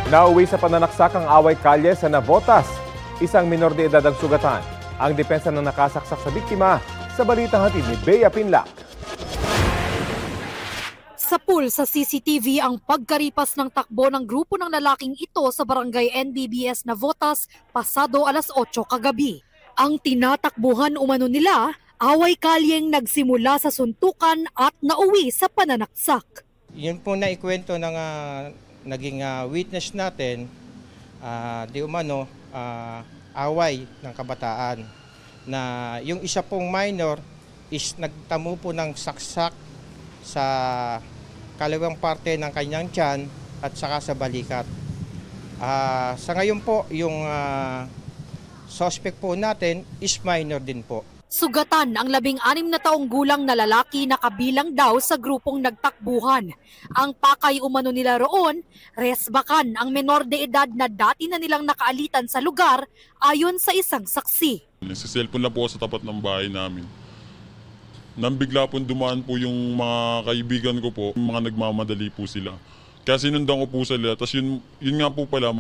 Nauwi sa pananaksak ang away kalye sa Navotas. Isang minor de edad ang sugatan. Ang depensa ng nakasaksak sa biktima sa balitang hatid ni Bea Pinlac. Sa pool sa CCTV ang pagkaripas ng takbo ng grupo ng lalaking ito sa barangay NBBS Navotas pasado alas 8 kagabi. Ang tinatakbuhan umano nila, away kalyeng nagsimula sa suntukan at nauwi sa pananaksak. Yun po na ikwento ng naging witness natin, di umano away ng kabataan na yung isa pong minor is nagtamo po ng saksak sa kaliwang parte ng kanyang tiyan at saka sa balikat. Sa ngayon po, yung suspect po natin is minor din po. Sugatan ang 16 na taong gulang na lalaki na kabilang daw sa grupong nagtakbuhan. Ang pakay umano nila roon, resbakan ang menor de edad na dati na nilang nakaalitan sa lugar ayon sa isang saksi. Nagsiselfon lang po sa tapat ng bahay namin. Nang bigla po dumaan po yung mga kaibigan ko po, mga nagmamadali po sila. Kaya sinundan ko po sila, tapos yun nga po pala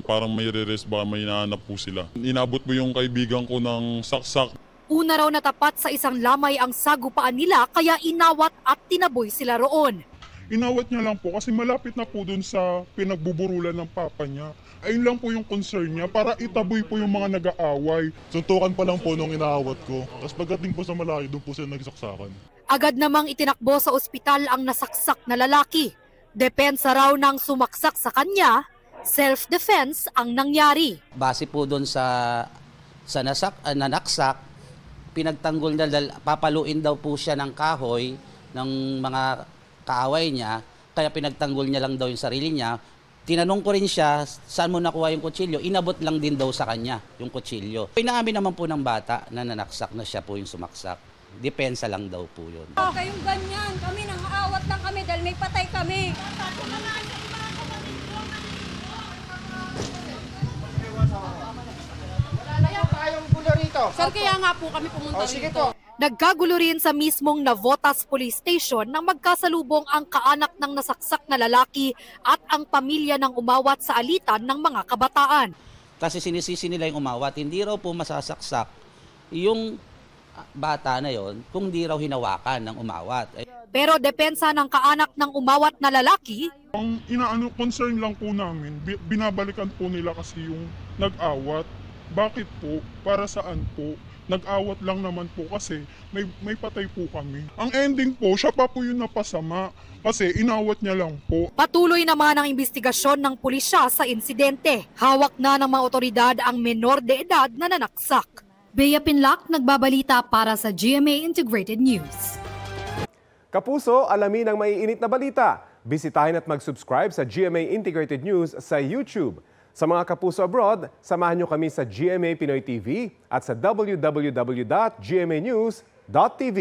parang may re-rest ba, may nahanap po sila. Inabot po yung kaibigan ko ng saksak. Una raw natapat sa isang lamay ang sagupaan nila kaya inawat at tinaboy sila roon. Inawat niya lang po kasi malapit na po dun sa pinagbuburulan ng papa niya. Ayun lang po yung concern niya para itaboy po yung mga nag-aaway. Suntukan pa lang po nung inaawat ko. Tapos pagdating po sa malaki, doon po sila nagsaksakan. Agad namang itinakbo sa ospital ang nasaksak na lalaki. Depensa raw ng sumaksak sa kanya, self-defense ang nangyari. Base po doon sa nanaksak, pinagtanggol na papaluin daw po siya ng kahoy ng mga kaaway niya, kaya pinagtanggol niya lang daw yung sarili niya. Tinanong ko rin siya, saan mo nakuha yung kutsilyo? Inabot lang din daw sa kanya yung kutsilyo. Inaamin naman po ng bata na nanaksak na siya po yung sumaksak. Depensa lang daw po yun. Kayong ganyan, kami nang aawat lang kami dahil may patay kami. Sir, kaya nga po kami pumunta rito. Nagkagulo rin sa mismong Navotas Police Station nang magkasalubong ang kaanak ng nasaksak na lalaki at ang pamilya ng umawat sa alitan ng mga kabataan. Kasi sinisisi nila yung umawat, hindi raw po masasaksak yung bata na yon kung di raw hinawakan ng umawat. Pero depensa ng kaanak ng umawat na lalaki, ang concern lang po namin, binabalikan po nila kasi yung nag-awat. Bakit po? Para saan po? Nag-awat lang naman po kasi may patay po kami. Ang ending po, siya pa po yung napasama kasi inawat niya lang po. Patuloy naman ang investigasyon ng pulisya sa insidente. Hawak na ng mga otoridad ang menor de edad na nanaksak. Bea Pinlac, nagbabalita para sa GMA Integrated News. Kapuso, alamin ang maiinit na balita. Bisitahin at mag-subscribe sa GMA Integrated News sa YouTube. Sa mga kapuso abroad, samahan nyo kami sa GMA Pinoy TV at sa www.gmanews.tv.